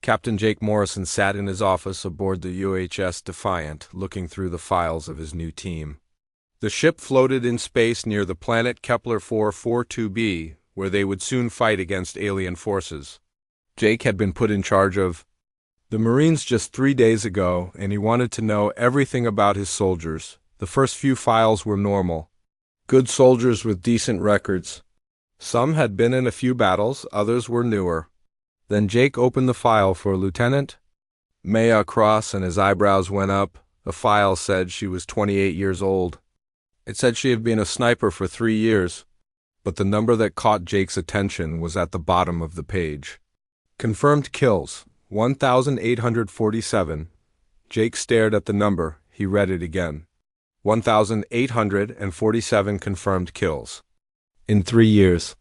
Captain Jake Morrison sat in his office aboard the UHS Defiant, looking through the files of his new team. The ship floated in space near the planet Kepler 442b, where they would soon fight against alien forces. Jake had been put in charge of the Marines just 3 days ago, and he wanted to know everything about his soldiers. The first few files were normal. Good soldiers with decent records. Some had been in a few battles, others were newer. Then Jake opened the file for Lieutenant Maya Cross, and his eyebrows went up. The file said she was 28 years old. It said she had been a sniper for 3 years, but the number that caught Jake's attention was at the bottom of the page. Confirmed kills, 1,847. Jake stared at the number. He read it again. 1,847 confirmed kills. In 3 years.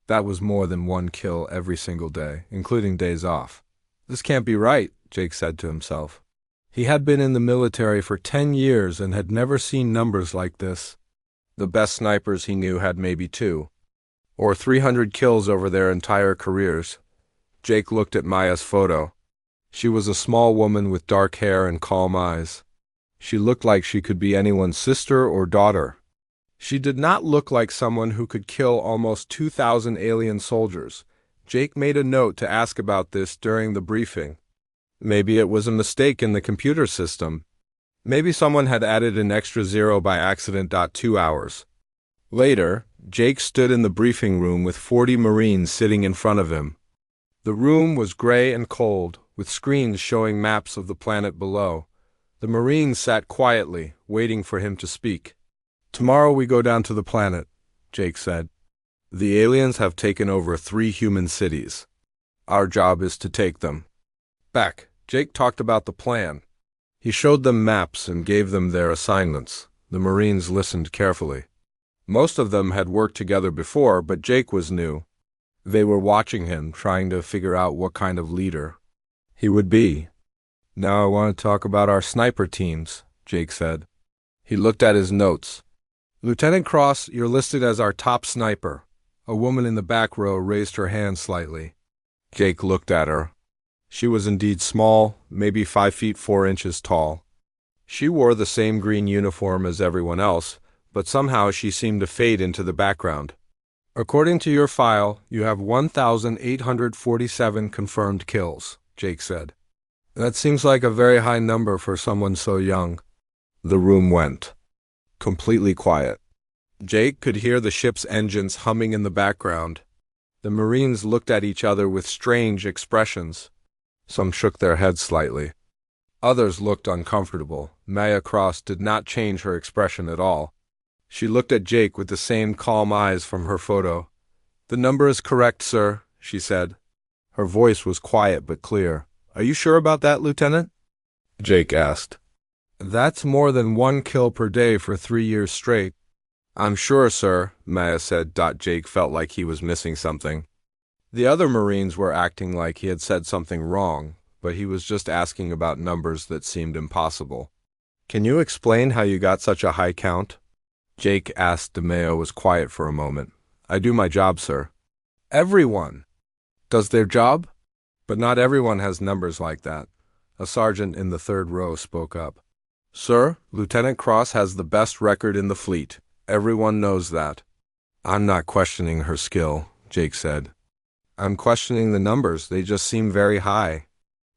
That was more than 1 kill every single day, including days off. This can't be right, Jake said to himself. He had been in the military for 10 years and had never seen numbers like this. The best snipers he knew had maybe 2 or 300 kills over their entire careers. Jake looked at Maya's photo. She was a small woman with dark hair and calm eyes. She looked like she could be anyone's sister or daughter. She did not look like someone who could kill almost 2,000 alien soldiers. Jake made a note to ask about this during the briefing. Maybe it was a mistake in the computer system. Maybe someone had added an extra 0 by accident. 2 hours later, Jake stood in the briefing room with 40 Marines sitting in front of him. The room was gray and cold, with screens showing maps of the planet below. The Marines sat quietly, waiting for him to speak. "Tomorrow we go down to the planet," Jake said. "The aliens have taken over 3 human cities. Our job is to take them back." Jake talked about the plan. He showed them maps and gave them their assignments. The Marines listened carefully. Most of them had worked together before, but Jake was new. They were watching him, trying to figure out what kind of leader he would be. "Now I want to talk about our sniper teams," Jake said. He looked at his notes. "Lieutenant Cross, you're listed as our top sniper." A woman in the back row raised her hand slightly. Jake looked at her. She was indeed small, maybe 5 feet 4 inches tall. She wore the same green uniform as everyone else, but somehow she seemed to fade into the background. "According to your file, you have 1,847 confirmed kills," Jake said. "That seems like a very high number for someone so young." The room went completely quiet. Jake could hear the ship's engines humming in the background. The Marines looked at each other with strange expressions. Some shook their heads slightly. Others looked uncomfortable. Maya Cross did not change her expression at all. She looked at Jake with the same calm eyes from her photo. "The number is correct, sir," she said. Her voice was quiet but clear. "Are you sure about that, Lieutenant?" Jake asked. "That's more than 1 kill per day for 3 years straight." "I'm sure, sir," Maya said. Jake felt like he was missing something. The other Marines were acting like he had said something wrong, but he was just asking about numbers that seemed impossible. "Can you explain how you got such a high count?" Jake asked. DeMeo was quiet for a moment. "I do my job, sir." "Everyone does their job? But not everyone has numbers like that." A sergeant in the 3rd row spoke up. "Sir, Lieutenant Cross has the best record in the fleet. Everyone knows that." "I'm not questioning her skill," Jake said. "I'm questioning the numbers. They just seem very high."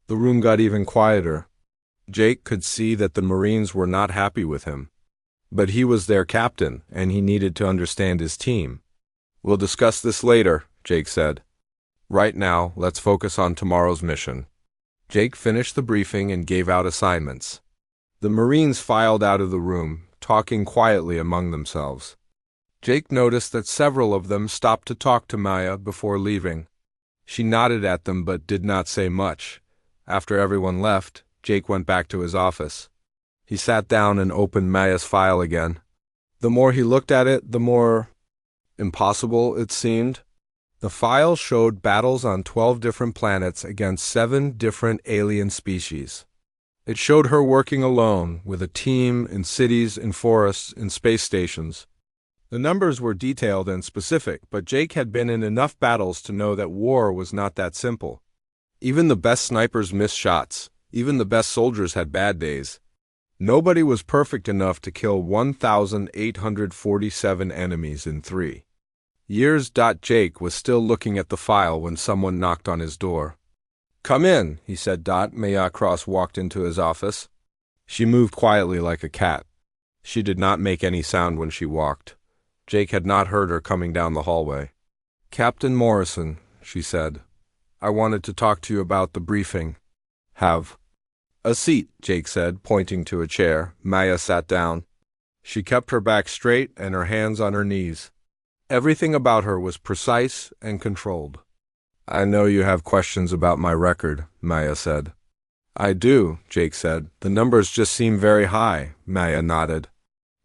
The room got even quieter. Jake could see that the Marines were not happy with him. But he was their captain, and he needed to understand his team. "We'll discuss this later," Jake said. "Right now, let's focus on tomorrow's mission." Jake finished the briefing and gave out assignments. The Marines filed out of the room, talking quietly among themselves. Jake noticed that several of them stopped to talk to Maya before leaving. She nodded at them but did not say much. After everyone left, Jake went back to his office. He sat down and opened Maya's file again. The more he looked at it, the more impossible it seemed. The file showed battles on 12 different planets against 7 different alien species. It showed her working alone, with a team, in cities, in forests, in space stations. The numbers were detailed and specific, but Jake had been in enough battles to know that war was not that simple. Even the best snipers missed shots. Even the best soldiers had bad days. Nobody was perfect enough to kill 1,847 enemies in 3 years. Jake was still looking at the file when someone knocked on his door. "Come in," he said. Maya Cross walked into his office. She moved quietly like a cat. She did not make any sound when she walked. Jake had not heard her coming down the hallway. "Captain Morrison," she said, "I wanted to talk to you about the briefing." "Have a seat," Jake said, pointing to a chair. Maya sat down. She kept her back straight and her hands on her knees. Everything about her was precise and controlled. "I know you have questions about my record," Maya said. "I do," Jake said. "The numbers just seem very high." Maya nodded.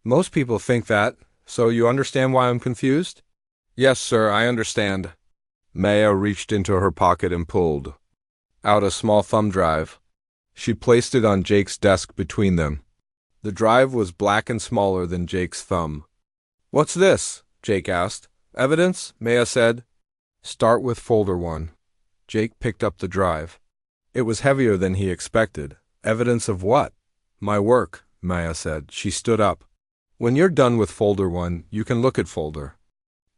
"Most people think that, so you understand why I'm confused?" "Yes, sir, I understand." Maya reached into her pocket and pulled out a small thumb drive. She placed it on Jake's desk between them. The drive was black and smaller than Jake's thumb. "What's this?" Jake asked. "Evidence?" Maya said. "Start with folder 1. Jake picked up the drive. It was heavier than he expected. "Evidence of what?" "My work," Maya said. She stood up. "When you're done with folder 1, you can look at folder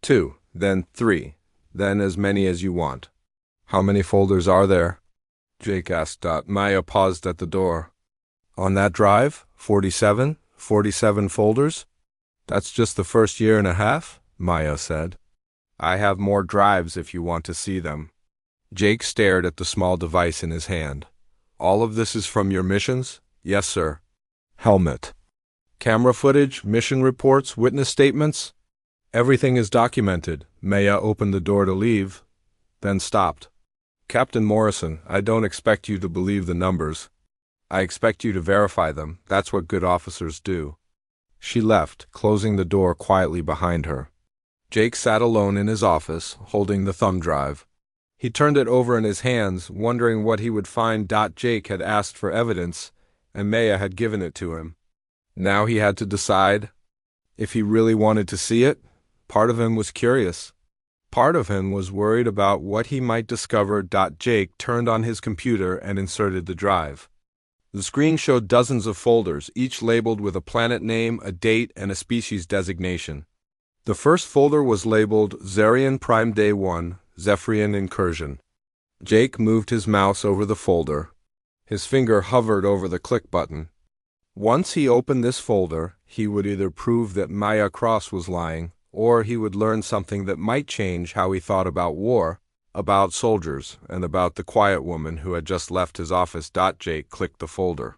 2, then 3, then as many as you want." "How many folders are there?" Jake asked. Maya paused at the door. "On that drive? 47? 47 folders?" "That's just the first year and a half," Maya said. "I have more drives if you want to see them." Jake stared at the small device in his hand. "All of this is from your missions?" "Yes, sir." "Helmet. Camera footage, mission reports, witness statements?" "Everything is documented." Maya opened the door to leave, then stopped. "Captain Morrison, I don't expect you to believe the numbers. I expect you to verify them. That's what good officers do." She left, closing the door quietly behind her. Jake sat alone in his office, holding the thumb drive. He turned it over in his hands, wondering what he would find. Jake had asked for evidence, and Maya had given it to him. Now he had to decide if he really wanted to see it. Part of him was curious. Part of him was worried about what he might discover. Jake turned on his computer and inserted the drive. The screen showed dozens of folders, each labeled with a planet name, a date, and a species designation. The first folder was labeled Zarian Prime Day 1, Zephyrian Incursion. Jake moved his mouse over the folder. His finger hovered over the click button. Once he opened this folder, he would either prove that Maya Cross was lying, or he would learn something that might change how he thought about war, about soldiers, and about the quiet woman who had just left his office. Jake clicked the folder.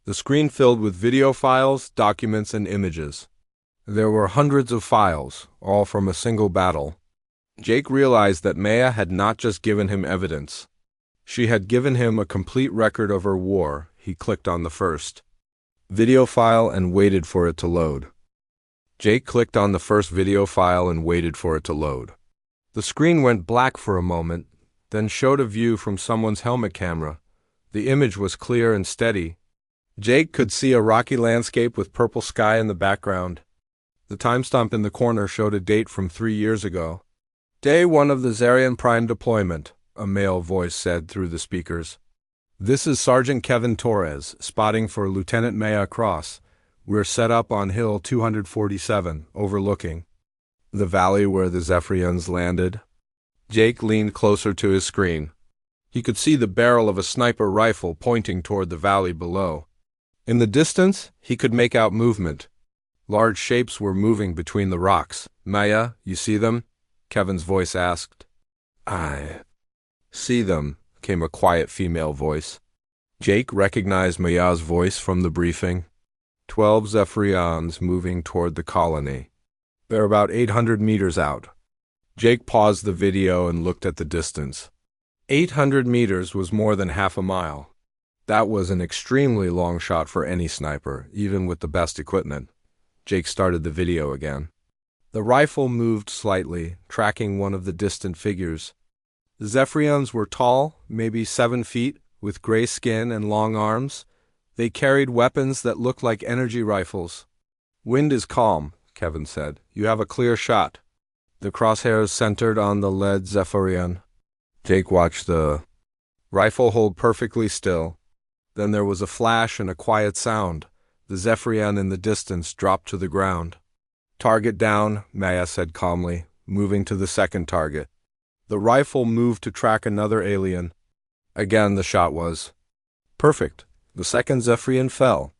The screen filled with video files, documents, and images. There were hundreds of files, all from a single battle. Jake realized that Maya had not just given him evidence. She had given him a complete record of her war. He clicked on the first video file and waited for it to load. Jake clicked on the first video file and waited for it to load. The screen went black for a moment, then showed a view from someone's helmet camera. The image was clear and steady. Jake could see a rocky landscape with purple sky in the background. The timestamp in the corner showed a date from 3 years ago. "Day 1 of the Zarian Prime deployment," a male voice said through the speakers. "This is Sergeant Kevin Torres, spotting for Lieutenant Maya Cross. We're set up on Hill 247, overlooking the valley where the Zephyrians landed." Jake leaned closer to his screen. He could see the barrel of a sniper rifle pointing toward the valley below. In the distance, he could make out movement. Large shapes were moving between the rocks. "Maya, you see them?" Kevin's voice asked. "I see them," came a quiet female voice. Jake recognized Maya's voice from the briefing. 12 Zephyrians moving toward the colony. They're about 800 meters out. Jake paused the video and looked at the distance. 800 meters was more than half a mile. That was an extremely long shot for any sniper, even with the best equipment. Jake started the video again. The rifle moved slightly, tracking one of the distant figures. The Zephyrians were tall, maybe 7 feet, with gray skin and long arms. They carried weapons that looked like energy rifles. "Wind is calm," Kevin said. "You have a clear shot." The crosshairs centered on the lead Zephyrian. Jake watched the Rifle hold perfectly still. Then there was a flash and a quiet sound. The Zephyrian in the distance dropped to the ground. Target down, Maya said calmly, moving to the second target. The rifle moved to track another alien. Again the shot was perfect. The second Zephyrian fell.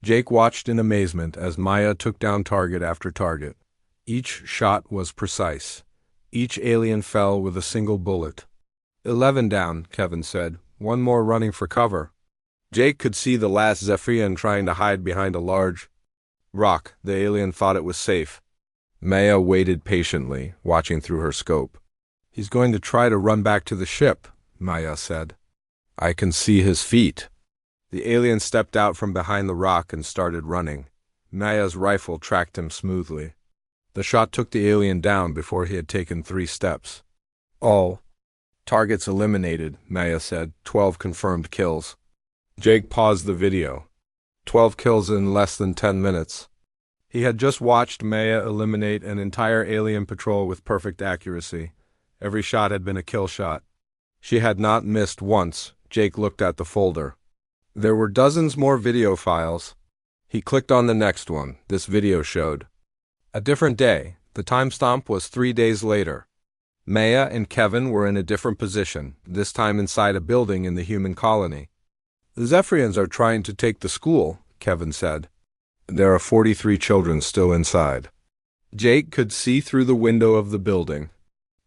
Jake watched in amazement as Maya took down target after target. Each shot was precise. Each alien fell with a single bullet. 11 down, Kevin said. One more running for cover. Jake could see the last Zephyrian trying to hide behind a large rock. The alien thought it was safe. Maya waited patiently, watching through her scope. He's going to try to run back to the ship, Maya said. I can see his feet. The alien stepped out from behind the rock and started running. Maya's rifle tracked him smoothly. The shot took the alien down before he had taken 3 steps. All targets eliminated, Maya said. 12 confirmed kills. Jake paused the video. 12 kills in less than 10 minutes. He had just watched Maya eliminate an entire alien patrol with perfect accuracy. Every shot had been a kill shot. She had not missed once. Jake looked at the folder. There were dozens more video files. He clicked on the next one. This video showed a different day. The timestamp was 3 days later. Maya and Kevin were in a different position, this time inside a building in the human colony. The Zephyrians are trying to take the school, Kevin said. There are 43 children still inside. Jake could see through the window of the building.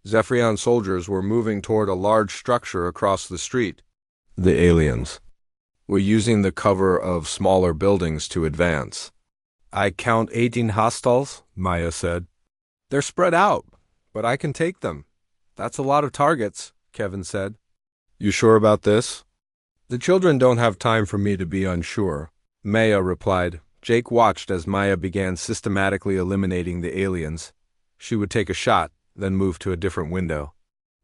Zephyrian soldiers were moving toward a large structure across the street. The aliens were using the cover of smaller buildings to advance. I count 18 hostiles, Maya said. They're spread out, but I can take them. That's a lot of targets, Kevin said. You sure about this? The children don't have time for me to be unsure, Maya replied. Jake watched as Maya began systematically eliminating the aliens. She would take a shot, then move to a different window.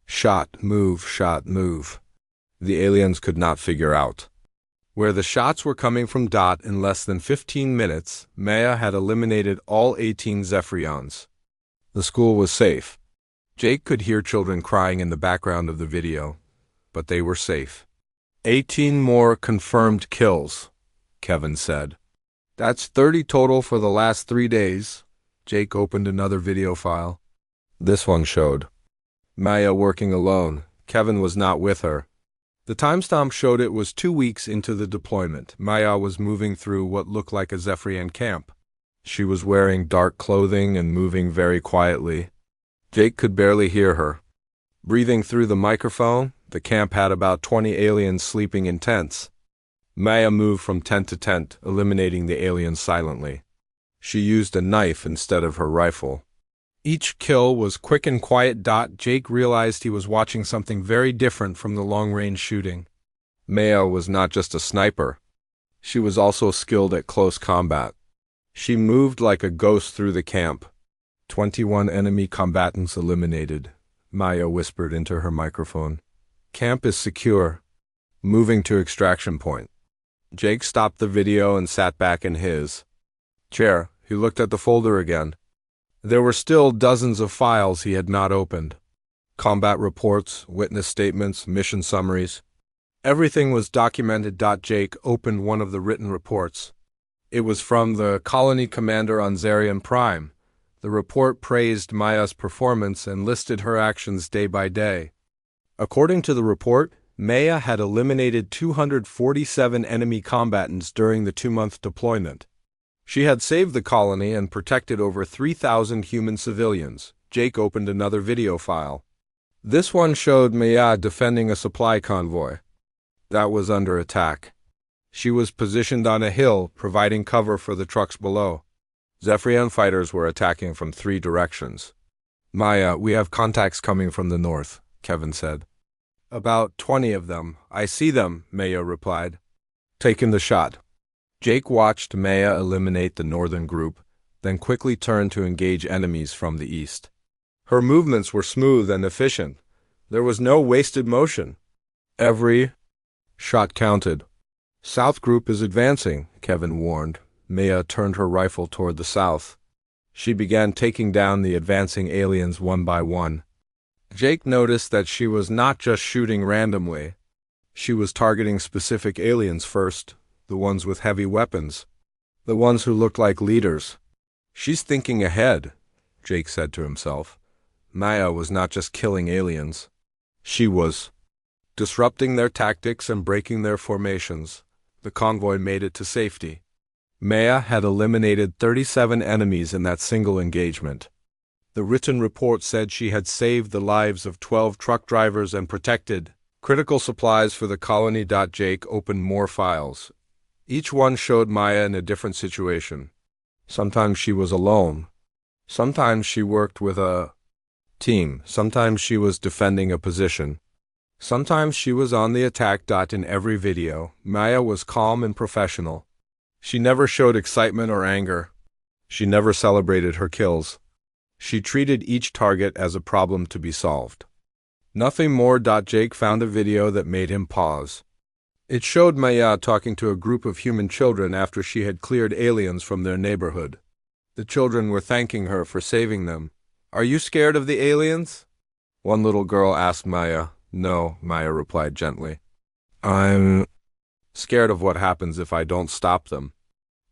Shot, move. The aliens could not figure out where the shots were coming from. In less than 15 minutes, Maya had eliminated all 18 Zephyrians. The school was safe. Jake could hear children crying in the background of the video, but they were safe. 18 more confirmed kills, Kevin said. That's 30 total for the last 3 days. Jake opened another video file. This one showed Maya working alone. Kevin was not with her. The timestamp showed it was 2 weeks into the deployment. Maya was moving through what looked like a Zephyrian camp. She was wearing dark clothing and moving very quietly. Jake could barely hear her. Breathing through the microphone, the camp had about 20 aliens sleeping in tents. Maya moved from tent to tent, eliminating the aliens silently. She used a knife instead of her rifle. Each kill was quick and quiet. Jake realized he was watching something very different from the long-range shooting. Maya was not just a sniper. She was also skilled at close combat. She moved like a ghost through the camp. 21 enemy combatants eliminated, Maya whispered into her microphone. Camp is secure. Moving to extraction point. Jake stopped the video and sat back in his chair. He looked at the folder again. There were still dozens of files he had not opened. Combat reports, witness statements, mission summaries. Everything was documented. Jake opened one of the written reports. It was from the colony commander on Zarian Prime. The report praised Maya's performance and listed her actions day by day. According to the report, Maya had eliminated 247 enemy combatants during the 2-month deployment. She had saved the colony and protected over 3,000 human civilians. Jake opened another video file. This one showed Maya defending a supply convoy that was under attack. She was positioned on a hill, providing cover for the trucks below. Zephyrian fighters were attacking from 3 directions. Maya, we have contacts coming from the north, Kevin said. About 20 of them. I see them, Maya replied. Taking the shot. Jake watched Maya eliminate the northern group, then quickly turned to engage enemies from the east. Her movements were smooth and efficient. There was no wasted motion. Every shot counted. South group is advancing, Kevin warned. Maya turned her rifle toward the south. She began taking down the advancing aliens one by one. Jake noticed that she was not just shooting randomly. She was targeting specific aliens first, the ones with heavy weapons, the ones who looked like leaders. She's thinking ahead, Jake said to himself. Maya was not just killing aliens. She was disrupting their tactics and breaking their formations. The convoy made it to safety. Maya had eliminated 37 enemies in that single engagement. The written report said she had saved the lives of 12 truck drivers and protected critical supplies for the colony. Jake opened more files. Each one showed Maya in a different situation. Sometimes she was alone. Sometimes she worked with a team. Sometimes she was defending a position. Sometimes she was on the attack. In every video, Maya was calm and professional. She never showed excitement or anger. She never celebrated her kills. She treated each target as a problem to be solved. Nothing more. Jake found a video that made him pause. It showed Maya talking to a group of human children after she had cleared aliens from their neighborhood. The children were thanking her for saving them. "Are you scared of the aliens?" one little girl asked Maya. "No," Maya replied gently. "I'm scared of what happens if I don't stop them."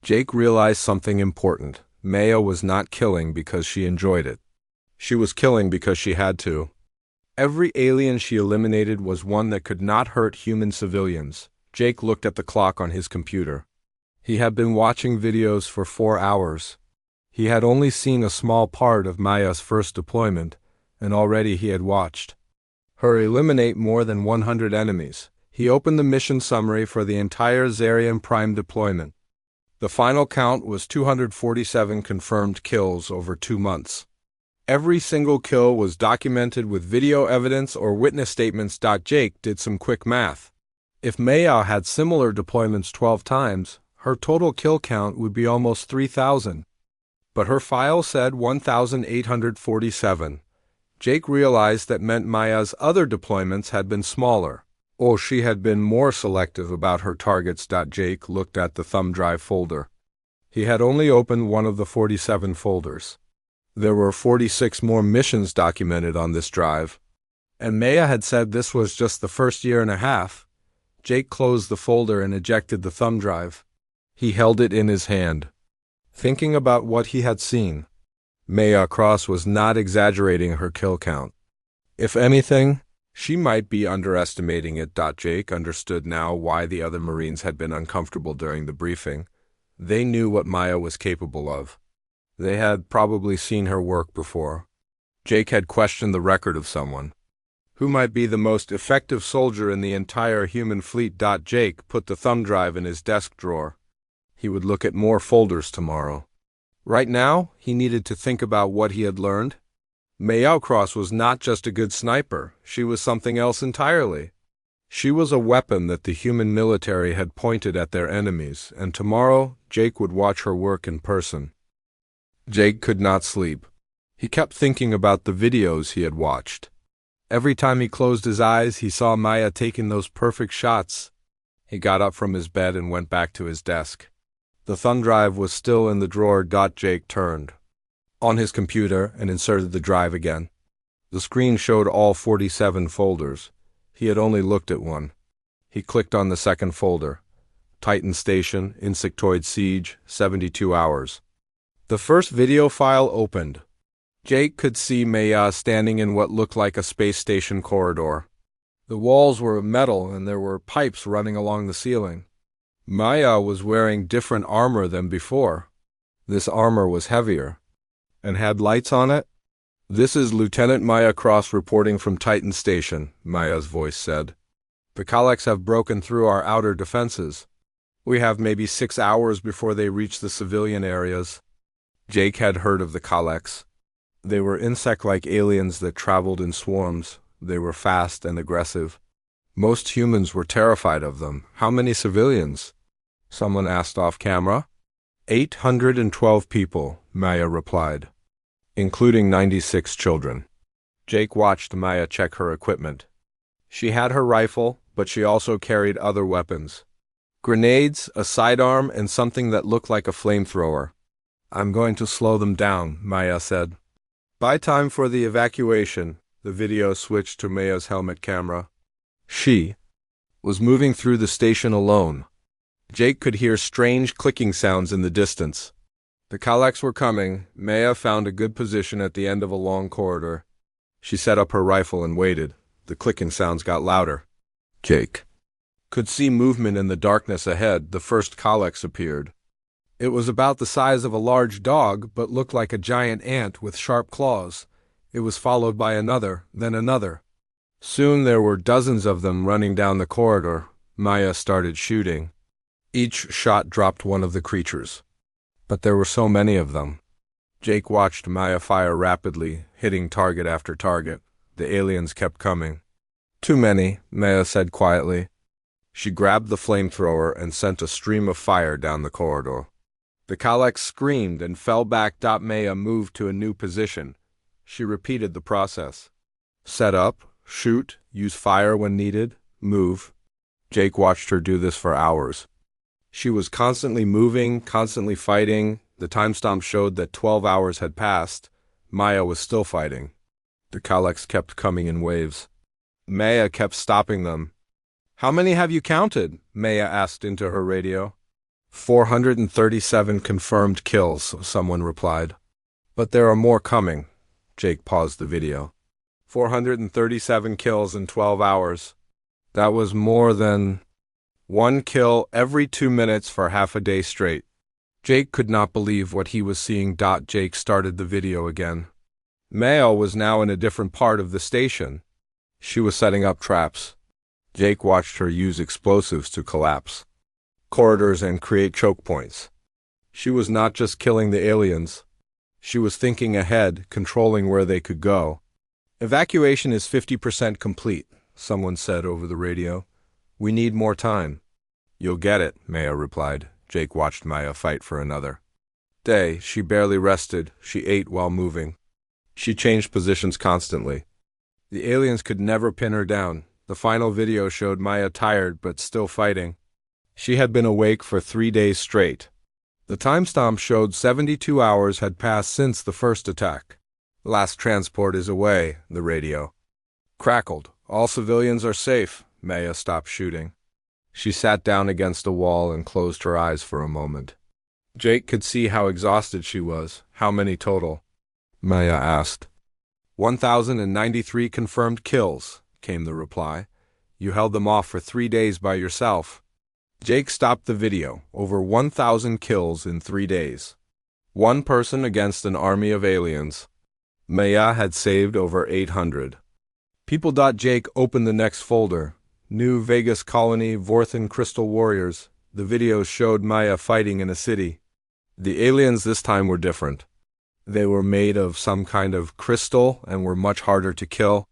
Jake realized something important. Maya was not killing because she enjoyed it. She was killing because she had to. Every alien she eliminated was one that could not hurt human civilians. Jake looked at the clock on his computer. He had been watching videos for 4 hours. He had only seen a small part of Maya's first deployment, and already he had watched her eliminate more than 100 enemies. He opened the mission summary for the entire Zarian Prime deployment. The final count was 247 confirmed kills over 2 months. Every single kill was documented with video evidence or witness statements. Jake did some quick math. If Maya had similar deployments 12 times, her total kill count would be almost 3,000. But her file said 1,847. Jake realized that meant Maya's other deployments had been smaller, or she had been more selective about her targets. Jake looked at the thumb drive folder. He had only opened one of the 47 folders. There were 46 more missions documented on this drive, and Maya had said this was just the first year and a half. Jake closed the folder and ejected the thumb drive. He held it in his hand, thinking about what he had seen. Maya Cross was not exaggerating her kill count. If anything, she might be underestimating it. Jake understood now why the other Marines had been uncomfortable during the briefing. They knew what Maya was capable of. They had probably seen her work before. Jake had questioned the record of someone. Who might be the most effective soldier in the entire human fleet? Jake put the thumb drive in his desk drawer. He would look at more folders tomorrow. Right now, he needed to think about what he had learned. Maya Cross was not just a good sniper. She was something else entirely. She was a weapon that the human military had pointed at their enemies, and tomorrow, Jake would watch her work in person. Jake could not sleep. He kept thinking about the videos he had watched. Every time he closed his eyes, he saw Maya taking those perfect shots. He got up from his bed and went back to his desk. The thumb drive was still in the drawer. Jake turned on his computer and inserted the drive again. The screen showed all 47 folders. He had only looked at one. He clicked on the second folder. Titan Station, Insectoid Siege, 72 hours. The first video file opened. Jake could see Maya standing in what looked like a space station corridor. The walls were of metal and there were pipes running along the ceiling. Maya was wearing different armor than before. This armor was heavier and had lights on it. "This is Lieutenant Maya Cross reporting from Titan Station," Maya's voice said. "The Galactics have broken through our outer defenses. We have maybe 6 hours before they reach the civilian areas." Jake had heard of the Galactics. They were insect-like aliens that traveled in swarms. They were fast and aggressive. Most humans were terrified of them. "How many civilians?" someone asked off camera. 812 people, Maya replied, including 96 children. Jake watched Maya check her equipment. She had her rifle, but she also carried other weapons. Grenades, a sidearm, and something that looked like a flamethrower. "I'm going to slow them down," Maya said. By time for the evacuation, the video switched to Maya's helmet camera. She was moving through the station alone. Jake could hear strange clicking sounds in the distance. The Kalax were coming. Maya found a good position at the end of a long corridor. She set up her rifle and waited. The clicking sounds got louder. Jake could see movement in the darkness ahead. The first Kalax appeared. It was about the size of a large dog, but looked like a giant ant with sharp claws. It was followed by another, then another. Soon there were dozens of them running down the corridor. Maya started shooting. Each shot dropped one of the creatures. But there were so many of them. Jake watched Maya fire rapidly, hitting target after target. The aliens kept coming. Too many, Maya said quietly. She grabbed the flamethrower and sent a stream of fire down the corridor. The Kalax screamed and fell back. Maya moved to a new position. She repeated the process. Set up, shoot, use fire when needed, move. Jake watched her do this for hours. She was constantly moving, constantly fighting. The timestamp showed that 12 hours had passed. Maya was still fighting. The Kalax kept coming in waves. Maya kept stopping them. How many have you counted? Maya asked into her radio. 437 confirmed kills, someone replied. But there are more coming. Jake paused the video. 437 kills in 12 hours. That was more than one kill every 2 minutes for half a day straight. Jake could not believe what he was seeing. Jake started the video again. Maya was now in a different part of the station. She was setting up traps. Jake watched her use explosives to collapse corridors and create choke points. She was not just killing the aliens. She was thinking ahead, controlling where they could go. Evacuation is 50% complete, someone said over the radio. We need more time. You'll get it, Maya replied. Jake watched Maya fight for another day. She barely rested. She ate while moving. She changed positions constantly. The aliens could never pin her down. The final video showed Maya tired but still fighting. She had been awake for 3 days straight. The timestamp showed 72 hours had passed since the first attack. Last transport is away, the radio crackled. All civilians are safe. Maya stopped shooting. She sat down against a wall and closed her eyes for a moment. Jake could see how exhausted she was. How many total? Maya asked. 1,093 confirmed kills, came the reply. You held them off for 3 days by yourself. Jake stopped the video. Over 1,000 kills in 3 days. One person against an army of aliens. Maya had saved over 800 people. Jake opened the next folder. New Vegas Colony, Vorthan Crystal Warriors. The videos showed Maya fighting in a city. The aliens this time were different. They were made of some kind of crystal and were much harder to kill.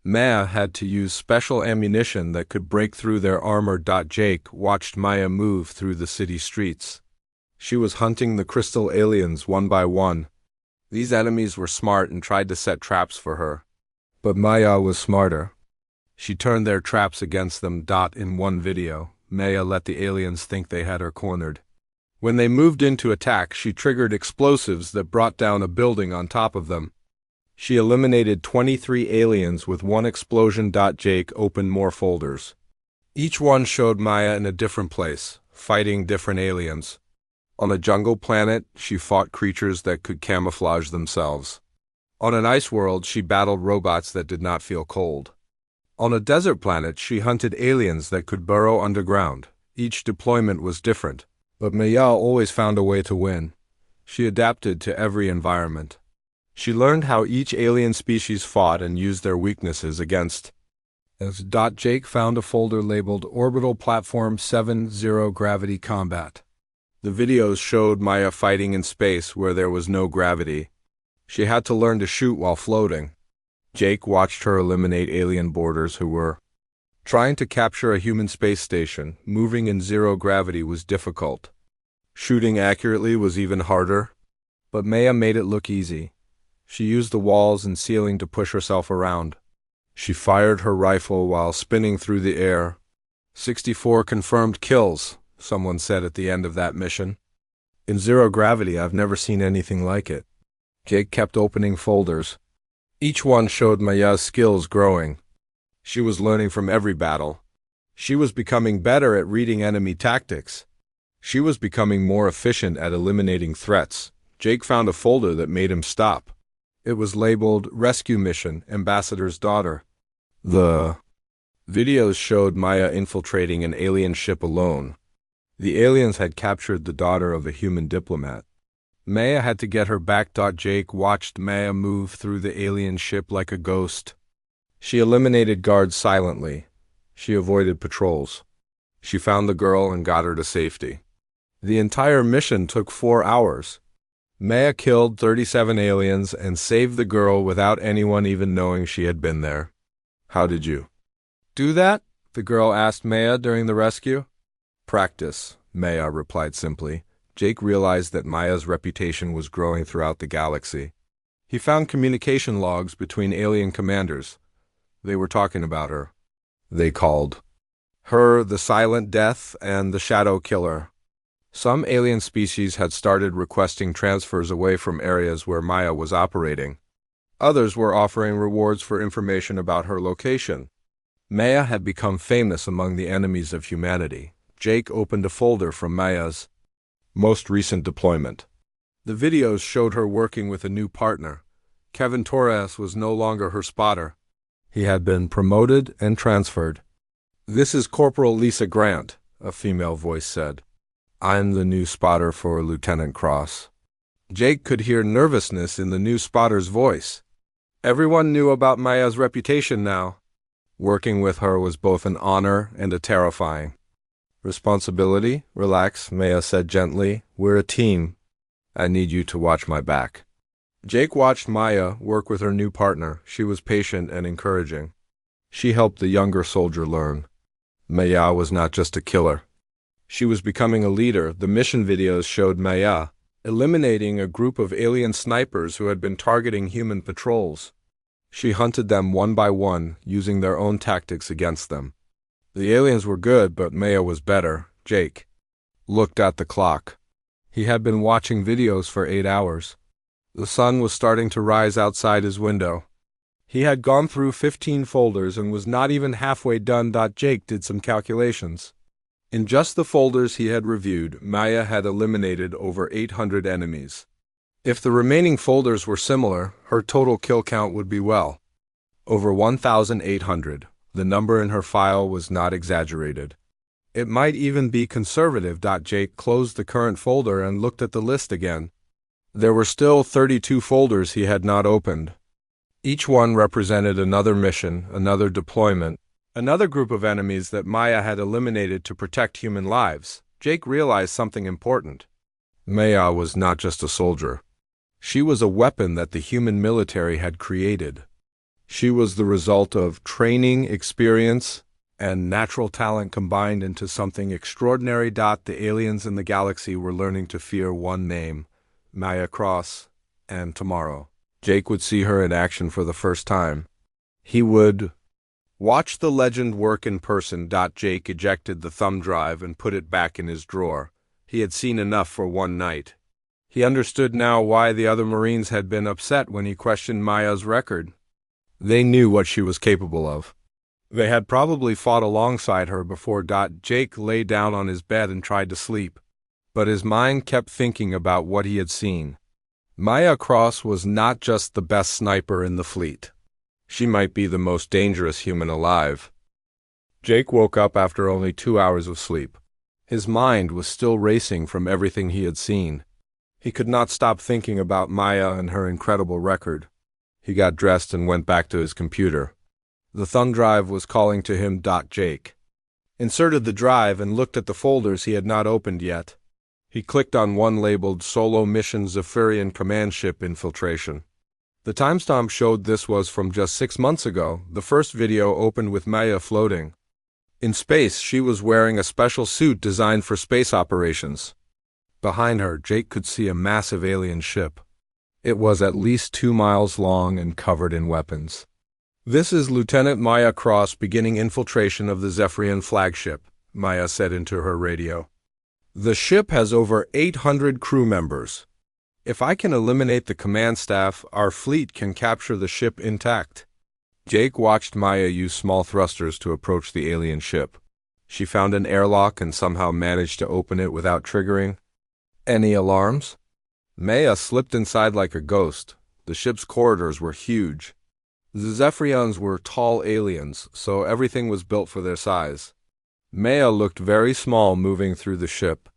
Maya had to use special ammunition that could break through their armor. Jake watched Maya move through the city streets. She was hunting the crystal aliens one by one. These enemies were smart and tried to set traps for her. But Maya was smarter. She turned their traps against them. In one video, Maya let the aliens think they had her cornered. When they moved in to attack, she triggered explosives that brought down a building on top of them. She eliminated 23 aliens with one explosion. Jake opened more folders. Each one showed Maya in a different place, fighting different aliens. On a jungle planet, she fought creatures that could camouflage themselves. On an ice world, she battled robots that did not feel cold. On a desert planet, she hunted aliens that could burrow underground. Each deployment was different, but Maya always found a way to win. She adapted to every environment. She learned how each alien species fought and used their weaknesses against. Jake found a folder labeled Orbital Platform 7-0 Gravity Combat. The videos showed Maya fighting in space where there was no gravity. She had to learn to shoot while floating. Jake watched her eliminate alien boarders who were trying to capture a human space station. Moving in zero gravity was difficult. Shooting accurately was even harder. But Maya made it look easy. She used the walls and ceiling to push herself around. She fired her rifle while spinning through the air. 64 confirmed kills, someone said at the end of that mission. In zero gravity, I've never seen anything like it. Jake kept opening folders. Each one showed Maya's skills growing. She was learning from every battle. She was becoming better at reading enemy tactics. She was becoming more efficient at eliminating threats. Jake found a folder that made him stop. It was labeled Rescue Mission, Ambassador's Daughter. The videos showed Maya infiltrating an alien ship alone. The aliens had captured the daughter of a human diplomat. Maya had to get her back. Jake watched Maya move through the alien ship like a ghost. She eliminated guards silently. She avoided patrols. She found the girl and got her to safety. The entire mission took 4 hours. Maya killed 37 aliens and saved the girl without anyone even knowing she had been there. How did you do that? The girl asked Maya during the rescue. Practice, Maya replied simply. Jake realized that Maya's reputation was growing throughout the galaxy. He found communication logs between alien commanders. They were talking about her. They called her the Silent Death and the Shadow Killer. Some alien species had started requesting transfers away from areas where Maya was operating. Others were offering rewards for information about her location. Maya had become famous among the enemies of humanity. Jake opened a folder from Maya's most recent deployment. The videos showed her working with a new partner. Kevin Torres was no longer her spotter. He had been promoted and transferred. "This is Corporal Lisa Grant," a female voice said. "I'm the new spotter for Lieutenant Cross." Jake could hear nervousness in the new spotter's voice. Everyone knew about Maya's reputation now. Working with her was both an honor and a terrifying responsibility. "Relax," Maya said gently. "We're a team. I need you to watch my back." Jake watched Maya work with her new partner. She was patient and encouraging. She helped the younger soldier learn. Maya was not just a killer. She was becoming a leader. The mission videos showed Maya eliminating a group of alien snipers who had been targeting human patrols. She hunted them one by one, using their own tactics against them. The aliens were good, but Maya was better. Jake looked at the clock. He had been watching videos for 8 hours. The sun was starting to rise outside his window. He had gone through 15 folders and was not even halfway done. Jake did some calculations. In just the folders he had reviewed, Maya had eliminated over 800 enemies. If the remaining folders were similar, her total kill count would be over 1,800. The number in her file was not exaggerated. It might even be conservative. Jake closed the current folder and looked at the list again. There were still 32 folders he had not opened. Each one represented another mission, another deployment, another group of enemies that Maya had eliminated to protect human lives. Jake realized something important. Maya was not just a soldier. She was a weapon that the human military had created. She was the result of training, experience, and natural talent combined into something extraordinary. The aliens in the galaxy were learning to fear one name, Maya Cross, and tomorrow Jake would see her in action for the first time. He would watch the legend work in person. Jake ejected the thumb drive and put it back in his drawer. He had seen enough for one night. He understood now why the other Marines had been upset when he questioned Maya's record. They knew what she was capable of. They had probably fought alongside her before. Jake lay down on his bed and tried to sleep, but his mind kept thinking about what he had seen. Maya Cross was not just the best sniper in the fleet. She might be the most dangerous human alive. Jake woke up after only 2 hours of sleep. His mind was still racing from everything he had seen. He could not stop thinking about Maya and her incredible record. He got dressed and went back to his computer. The thumb drive was calling to him. Jake inserted the drive and looked at the folders he had not opened yet. He clicked on one labeled Solo Mission Zephyrian Command Ship Infiltration. The timestamp showed this was from just 6 months ago. The first video opened with Maya floating in space. She was wearing a special suit designed for space operations. Behind her, Jake could see a massive alien ship. It was at least 2 miles long and covered in weapons. "This is Lieutenant Maya Cross beginning infiltration of the Zephyrian flagship," Maya said into her radio. "The ship has over 800 crew members. If I can eliminate the command staff, our fleet can capture the ship intact." Jake watched Maya use small thrusters to approach the alien ship. She found an airlock and somehow managed to open it without triggering any alarms. Maya slipped inside like a ghost. The ship's corridors were huge. The Zephyrians were tall aliens, so everything was built for their size. Maya looked very small moving through the ship,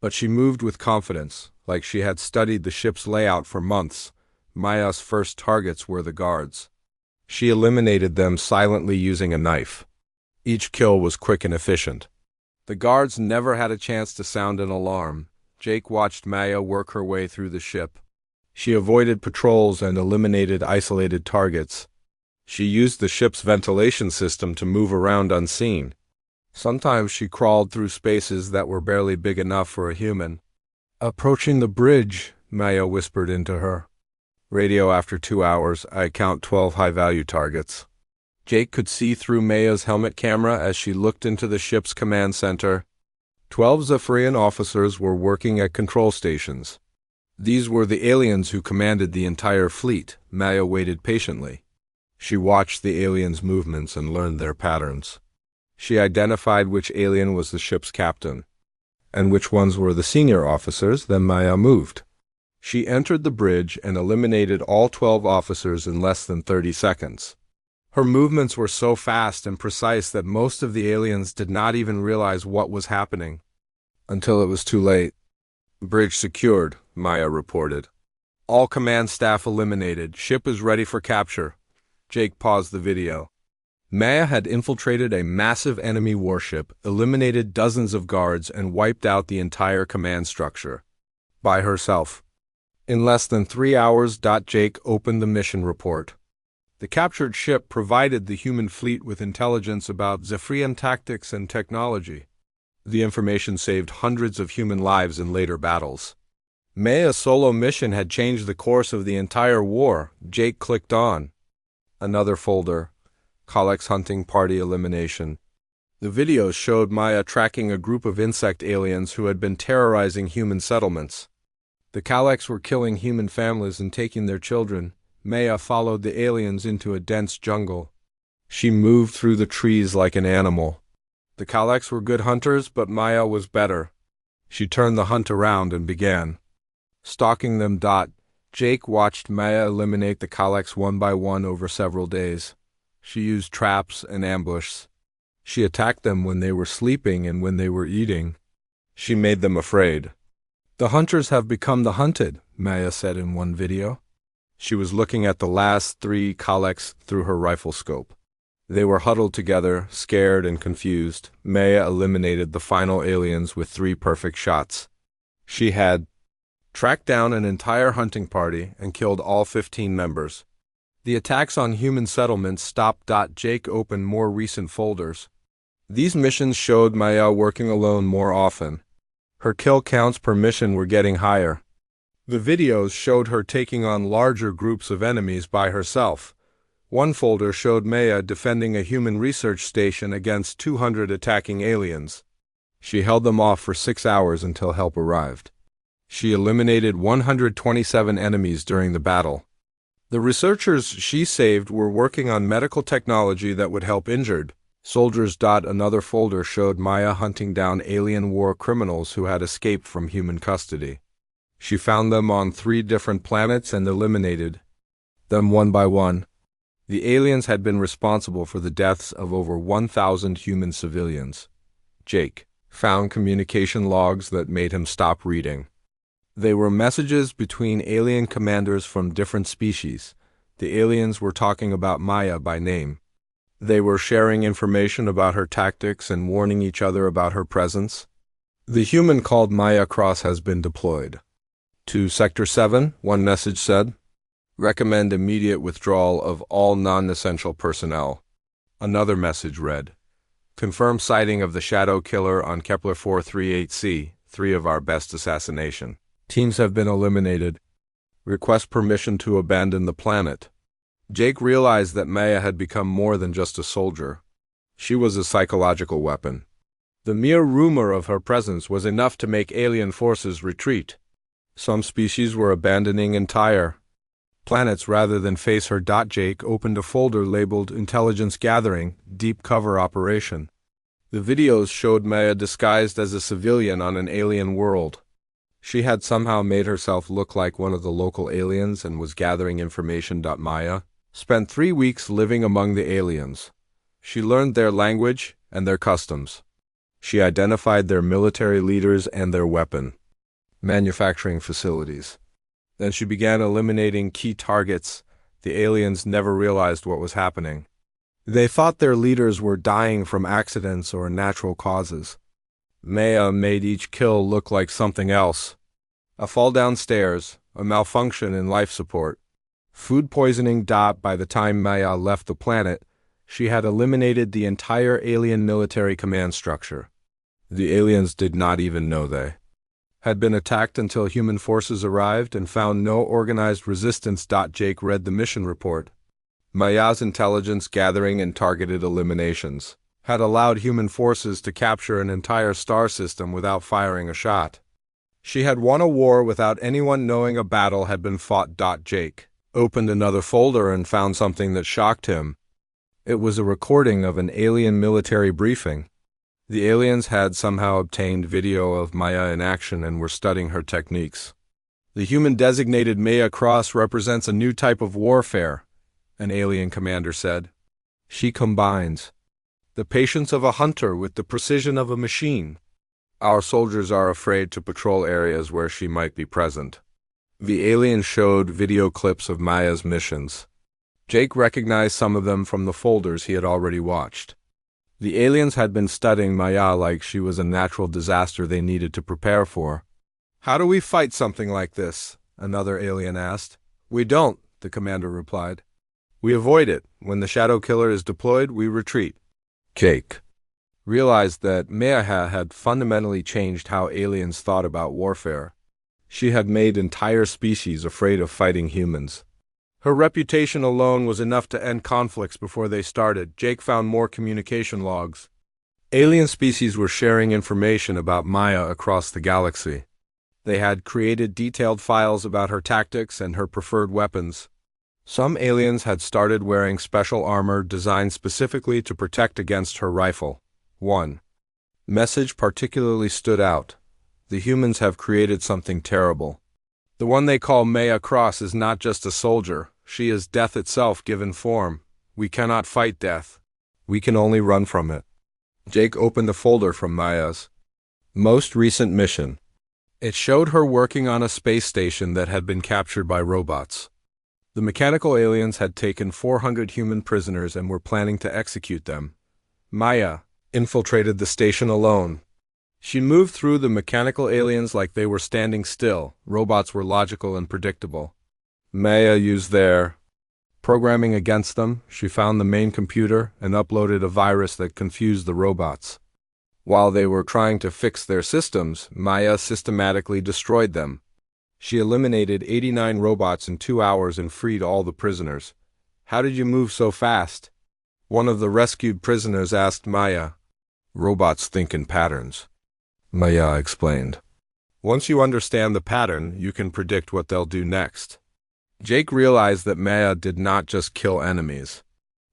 but she moved with confidence, like she had studied the ship's layout for months. Maya's first targets were the guards. She eliminated them silently using a knife. Each kill was quick and efficient. The guards never had a chance to sound an alarm. Jake watched Maya work her way through the ship. She avoided patrols and eliminated isolated targets. She used the ship's ventilation system to move around unseen. Sometimes she crawled through spaces that were barely big enough for a human. "Approaching the bridge," Maya whispered into her radio. "After 2 hours, I count 12 high-value targets." Jake could see through Maya's helmet camera as she looked into the ship's command center. 12 Zephyrian officers were working at control stations. These were the aliens who commanded the entire fleet. Maya waited patiently. She watched the aliens' movements and learned their patterns. She identified which alien was the ship's captain, and which ones were the senior officers. Then Maya moved. She entered the bridge and eliminated all 12 officers in less than 30 seconds. Her movements were so fast and precise that most of the aliens did not even realize what was happening until it was too late. "Bridge secured," Maya reported. "All command staff eliminated. Ship is ready for capture." Jake paused the video. Maya had infiltrated a massive enemy warship, eliminated dozens of guards, and wiped out the entire command structure by herself. In less than 3 hours, Jake opened the mission report. The captured ship provided the human fleet with intelligence about Zephyrian tactics and technology. The information saved hundreds of human lives in later battles. Maya's solo mission had changed the course of the entire war. Jake clicked on another folder, Kalex Hunting Party Elimination. The videos showed Maya tracking a group of insect aliens who had been terrorizing human settlements. The Kalex were killing human families and taking their children. Maya followed the aliens into a dense jungle. She moved through the trees like an animal. The Kalex were good hunters, but Maya was better. She turned the hunt around and began stalking them. Jake watched Maya eliminate the Kalex one by one over several days. She used traps and ambushes. She attacked them when they were sleeping and when they were eating. She made them afraid. "The hunters have become the hunted," Maya said in one video. She was looking at the last 3 Kalex through her rifle scope. They were huddled together, scared and confused. Maya eliminated the final aliens with 3 perfect shots. She had tracked down an entire hunting party and killed all 15 members. The attacks on human settlements stopped. Jake opened more recent folders. These missions showed Maya working alone more often. Her kill counts per mission were getting higher. The videos showed her taking on larger groups of enemies by herself. One folder showed Maya defending a human research station against 200 attacking aliens. She held them off for 6 hours until help arrived. She eliminated 127 enemies during the battle. The researchers she saved were working on medical technology that would help injured soldiers. Another folder showed Maya hunting down alien war criminals who had escaped from human custody. She found them on 3 different planets and eliminated them one by one. The aliens had been responsible for the deaths of over 1,000 human civilians. Jake found communication logs that made him stop reading. They were messages between alien commanders from different species. The aliens were talking about Maya by name. They were sharing information about her tactics and warning each other about her presence. "The human called Maya Cross has been deployed to Sector 7, one message said. "Recommend immediate withdrawal of all non-essential personnel." Another message read, "Confirm sighting of the Shadow Killer on Kepler 438c, 3 of our best assassination teams have been eliminated. Request permission to abandon the planet." Jake realized that Maya had become more than just a soldier. She was a psychological weapon. The mere rumor of her presence was enough to make alien forces retreat. Some species were abandoning entire planets rather than face her. Jake opened a folder labeled Intelligence Gathering, Deep Cover Operation. The videos showed Maya disguised as a civilian on an alien world. She had somehow made herself look like one of the local aliens and was gathering information. Maya spent 3 weeks living among the aliens. She learned their language and their customs. She identified their military leaders and their weapon manufacturing facilities. Then she began eliminating key targets. The aliens never realized what was happening. They thought their leaders were dying from accidents or natural causes. Maya made each kill look like something else. A fall downstairs, a malfunction in life support, food poisoning. By the time Maya left the planet, she had eliminated the entire alien military command structure. The aliens did not even know they had been attacked until human forces arrived and found no organized resistance. Jake read the mission report. Maya's intelligence gathering and targeted eliminations had allowed human forces to capture an entire star system without firing a shot. She had won a war without anyone knowing a battle had been fought. Jake opened another folder and found something that shocked him. It was a recording of an alien military briefing. The aliens had somehow obtained video of Maya in action and were studying her techniques. The human designated Maya Cross represents a new type of warfare, an alien commander said. She combines the patience of a hunter with the precision of a machine. Our soldiers are afraid to patrol areas where she might be present. The alien showed video clips of Maya's missions. Jake recognized some of them from the folders he had already watched. The aliens had been studying Maya like she was a natural disaster they needed to prepare for. How do we fight something like this? Another alien asked. We don't, the commander replied. We avoid it. When the shadow killer is deployed, we retreat. Jake realized that Maya had fundamentally changed how aliens thought about warfare. She had made entire species afraid of fighting humans. Her reputation alone was enough to end conflicts before they started. Jake found more communication logs. Alien species were sharing information about Maya across the galaxy. They had created detailed files about her tactics and her preferred weapons. Some aliens had started wearing special armor designed specifically to protect against her rifle. 1 message particularly stood out. The humans have created something terrible. The one they call Maya Cross is not just a soldier. She is death itself given form. We cannot fight death. We can only run from it. Jake opened a folder from Maya's most recent mission. It showed her working on a space station that had been captured by robots. The mechanical aliens had taken 400 human prisoners and were planning to execute them. Maya infiltrated the station alone. She moved through the mechanical aliens like they were standing still. Robots were logical and predictable. Maya used their programming against them. She found the main computer and uploaded a virus that confused the robots. While they were trying to fix their systems, Maya systematically destroyed them. She eliminated 89 robots in 2 hours and freed all the prisoners. How did you move so fast? One of the rescued prisoners asked Maya. Robots think in patterns, Maya explained. Once you understand the pattern, you can predict what they'll do next. Jake realized that Maya did not just kill enemies.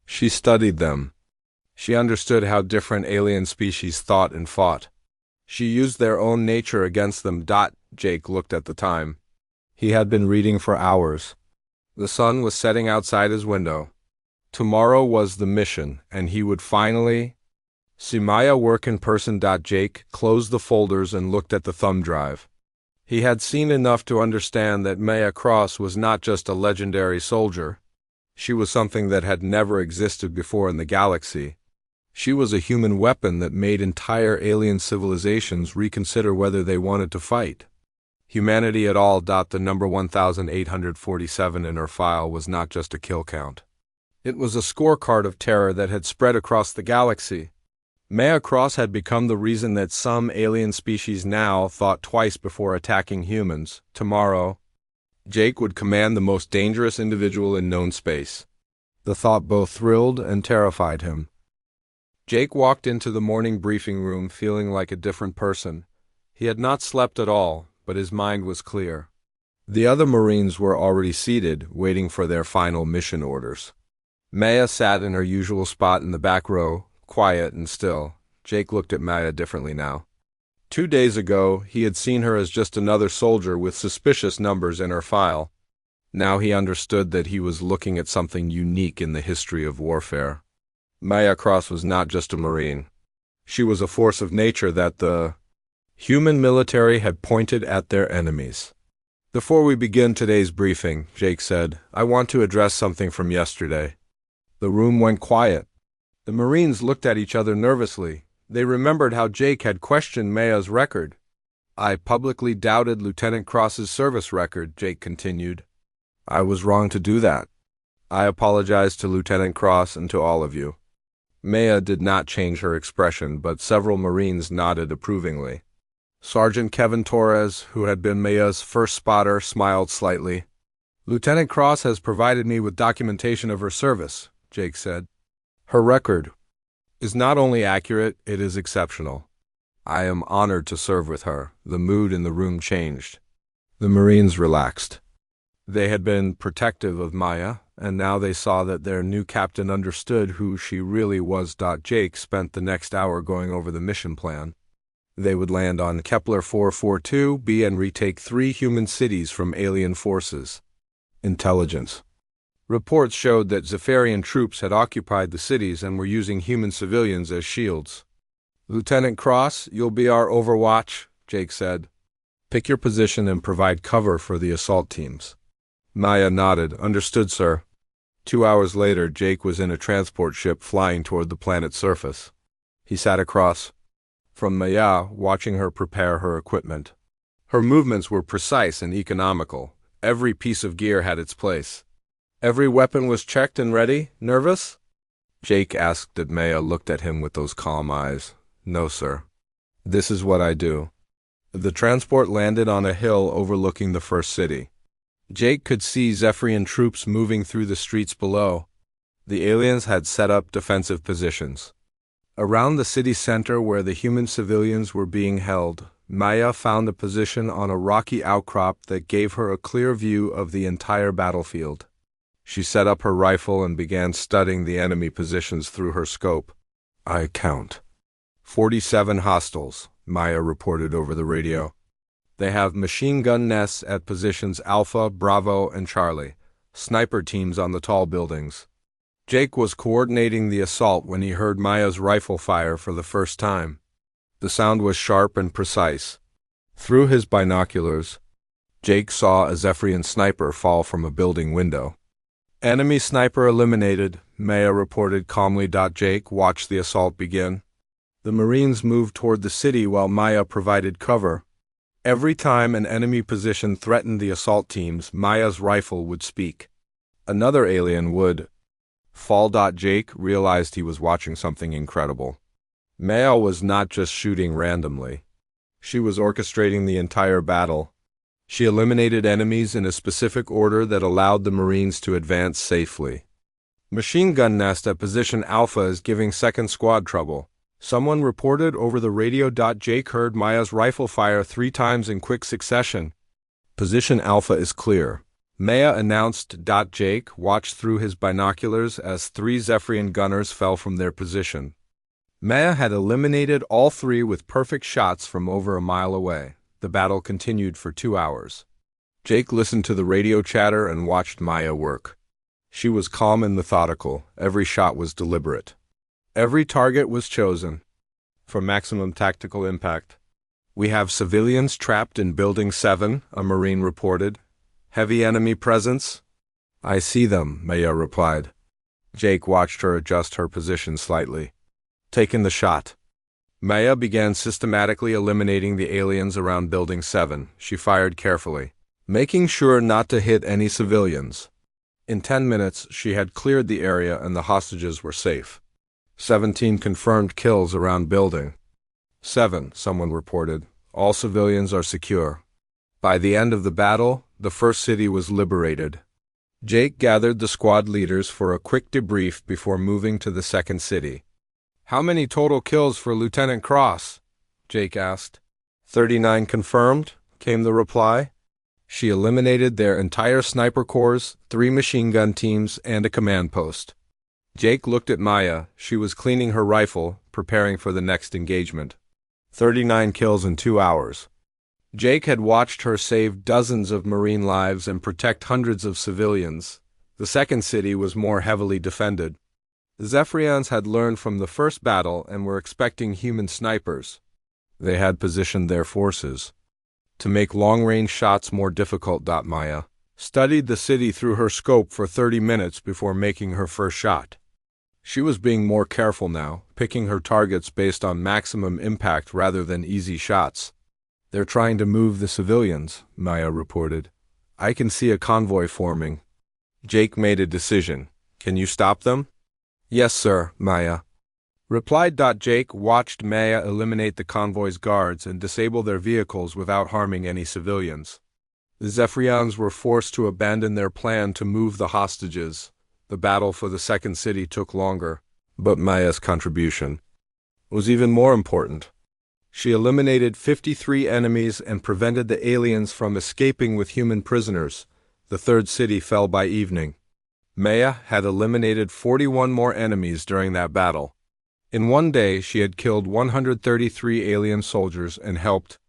She studied them. She understood how different alien species thought and fought. She used their own nature against them. Jake looked at the time. He had been reading for hours. The sun was setting outside his window. Tomorrow was the mission, and he would finally see Maya work in person. Jake closed the folders and looked at the thumb drive. He had seen enough to understand that Maya Cross was not just a legendary soldier. She was something that had never existed before in the galaxy. She was a human weapon that made entire alien civilizations reconsider whether they wanted to fight. Humanity at all. The number 1847 in her file was not just a kill count. It was a scorecard of terror that had spread across the galaxy. Maya Cross had become the reason that some alien species now thought twice before attacking humans. Tomorrow, Jake would command the most dangerous individual in known space. The thought both thrilled and terrified him. Jake walked into the morning briefing room feeling like a different person. He had not slept at all, but his mind was clear. The other Marines were already seated, waiting for their final mission orders. Maya sat in her usual spot in the back row, quiet and still. Jake looked at Maya differently now. 2 days ago, he had seen her as just another soldier with suspicious numbers in her file. Now he understood that he was looking at something unique in the history of warfare. Maya Cross was not just a Marine. She was a force of nature that the human military had pointed at their enemies. Before we begin today's briefing, Jake said, I want to address something from yesterday. The room went quiet. The Marines looked at each other nervously. They remembered how Jake had questioned Maya's record. I publicly doubted Lieutenant Cross's service record, Jake continued. I was wrong to do that. I apologize to Lieutenant Cross and to all of you. Maya did not change her expression, but several Marines nodded approvingly. Sergeant Kevin Torres, who had been Maya's first spotter, smiled slightly. Lieutenant Cross has provided me with documentation of her service, Jake said. Her record is not only accurate, it is exceptional. I am honored to serve with her. The mood in the room changed. The Marines relaxed. They had been protective of Maya, and now they saw that their new captain understood who she really was. Jake spent the next hour going over the mission plan. They would land on Kepler 442b and retake 3 human cities from alien forces. Intelligence. Reports showed that Zephyrian troops had occupied the cities and were using human civilians as shields. Lieutenant Cross, you'll be our overwatch, Jake said. Pick your position and provide cover for the assault teams. Maya nodded. Understood, sir. 2 hours later, Jake was in a transport ship flying toward the planet's surface. He sat across from Maya, watching her prepare her equipment. Her movements were precise and economical. Every piece of gear had its place. Every weapon was checked and ready. Nervous? Jake asked as Maya looked at him with those calm eyes. No, sir. This is what I do. The transport landed on a hill overlooking the first city. Jake could see Zephyrian troops moving through the streets below. The aliens had set up defensive positions. Around the city center where the human civilians were being held, Maya found a position on a rocky outcrop that gave her a clear view of the entire battlefield. She set up her rifle and began studying the enemy positions through her scope. I count 47 hostiles, Maya reported over the radio. They have machine gun nests at positions Alpha, Bravo, and Charlie, sniper teams on the tall buildings. Jake was coordinating the assault when he heard Maya's rifle fire for the first time. The sound was sharp and precise. Through his binoculars, Jake saw a Zephyrian sniper fall from a building window. Enemy sniper eliminated, Maya reported calmly. Jake watched the assault begin. The Marines moved toward the city while Maya provided cover. Every time an enemy position threatened the assault teams, Maya's rifle would speak. Another alien would fall. Jake realized he was watching something incredible. Maya was not just shooting randomly. She was orchestrating the entire battle. She eliminated enemies in a specific order that allowed the Marines to advance safely. Machine gun nest at position Alpha is giving second squad trouble. Someone reported over the radio. Jake heard Maya's rifle fire 3 times in quick succession. Position Alpha is clear, Maya announced. Jake watched through his binoculars as 3 Zephyrian gunners fell from their position. Maya had eliminated all 3 with perfect shots from over a mile away. The battle continued for 2 hours. Jake listened to the radio chatter and watched Maya work. She was calm and methodical. Every shot was deliberate. Every target was chosen for maximum tactical impact. We have civilians trapped in Building 7, a Marine reported. Heavy enemy presence? I see them, Maya replied. Jake watched her adjust her position slightly. Taking the shot. Maya began systematically eliminating the aliens around Building 7. She fired carefully, making sure not to hit any civilians. In 10 minutes, she had cleared the area and the hostages were safe. 17 confirmed kills around Building 7, someone reported. All civilians are secure. By the end of the battle, the first city was liberated. Jake gathered the squad leaders for a quick debrief before moving to the second city. How many total kills for Lieutenant Cross? Jake asked. 39 confirmed, came the reply. She eliminated their entire sniper corps, 3 machine gun teams, and a command post. Jake looked at Maya. She was cleaning her rifle, preparing for the next engagement. 39 kills in 2 hours. Jake had watched her save dozens of Marine lives and protect hundreds of civilians. The second city was more heavily defended. The Zephyrians had learned from the first battle and were expecting human snipers. They had positioned their forces to make long-range shots more difficult. Maya studied the city through her scope for 30 minutes before making her first shot. She was being more careful now, picking her targets based on maximum impact rather than easy shots. They're trying to move the civilians, Maya reported. I can see a convoy forming. Jake made a decision. Can you stop them? Yes, sir, Maya replied. Jake watched Maya eliminate the convoy's guards and disable their vehicles without harming any civilians. The Zephyrians were forced to abandon their plan to move the hostages. The battle for the second city took longer, but Maya's contribution was even more important. She eliminated 53 enemies and prevented the aliens from escaping with human prisoners. The third city fell by evening. Maya had eliminated 41 more enemies during that battle. In one day, she had killed 133 alien soldiers and helped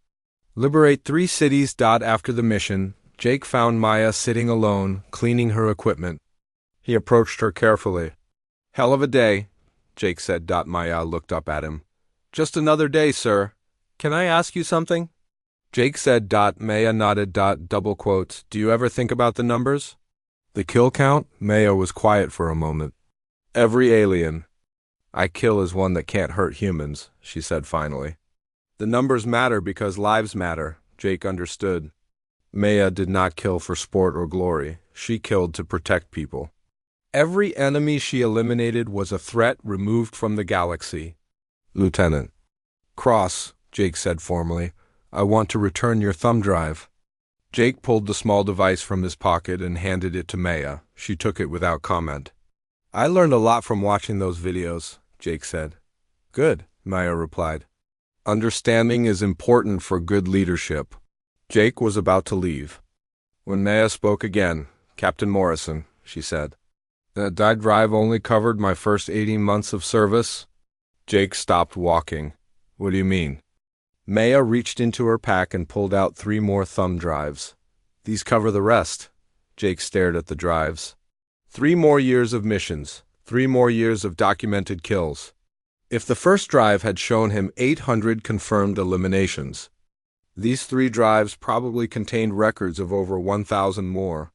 liberate 3 cities. After the mission, Jake found Maya sitting alone, cleaning her equipment. He approached her carefully. Hell of a day, Jake said. Maya looked up at him. Just another day, sir. Can I ask you something? Jake said. Maya nodded. Double quotes. Do you ever think about the numbers? The kill count? Maya was quiet for a moment. Every alien I kill is one that can't hurt humans, she said finally. The numbers matter because lives matter, Jake understood. Maya did not kill for sport or glory. She killed to protect people. Every enemy she eliminated was a threat removed from the galaxy. Lieutenant Cross, Jake said formally, I want to return your thumb drive. Jake pulled the small device from his pocket and handed it to Maya. She took it without comment. I learned a lot from watching those videos, Jake said. Good, Maya replied. Understanding is important for good leadership. Jake was about to leave when Maya spoke again. Captain Morrison, she said. That drive only covered my first 18 months of service? Jake stopped walking. What do you mean? Maya reached into her pack and pulled out 3 more thumb drives. These cover the rest. Jake stared at the drives. 3 more years of missions. 3 more years of documented kills. If the first drive had shown him 800 confirmed eliminations, these 3 drives probably contained records of over 1,000 more.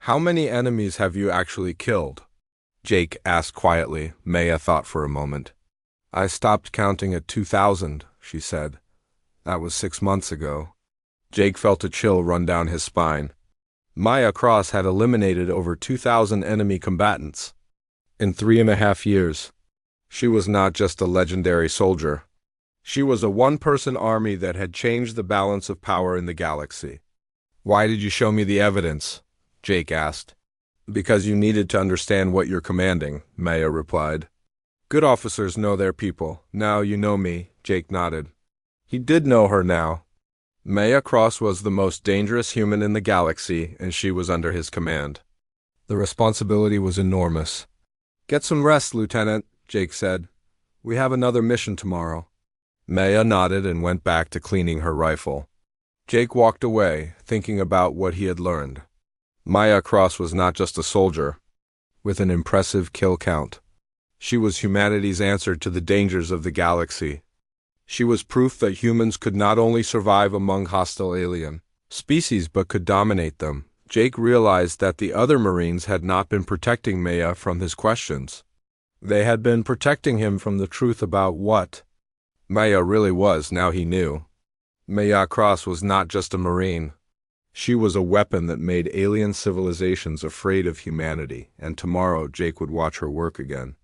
How many enemies have you actually killed? Jake asked quietly. Maya thought for a moment. I stopped counting at 2,000, she said. That was 6 months ago. Jake felt a chill run down his spine. Maya Cross had eliminated over 2,000 enemy combatants in 3.5 years. She was not just a legendary soldier. She was a one-person army that had changed the balance of power in the galaxy. Why did you show me the evidence? Jake asked. Because you needed to understand what you're commanding, Maya replied. Good officers know their people. Now you know me, Jake nodded. He did know her now. Maya Cross was the most dangerous human in the galaxy, and she was under his command. The responsibility was enormous. Get some rest, Lieutenant, Jake said. We have another mission tomorrow. Maya nodded and went back to cleaning her rifle. Jake walked away, thinking about what he had learned. Maya Cross was not just a soldier, with an impressive kill count. She was humanity's answer to the dangers of the galaxy. She was proof that humans could not only survive among hostile alien species but could dominate them. Jake realized that the other Marines had not been protecting Maya from his questions. They had been protecting him from the truth about what Maya really was. Now he knew. Maya Cross was not just a Marine. She was a weapon that made alien civilizations afraid of humanity, and tomorrow Jake would watch her work again.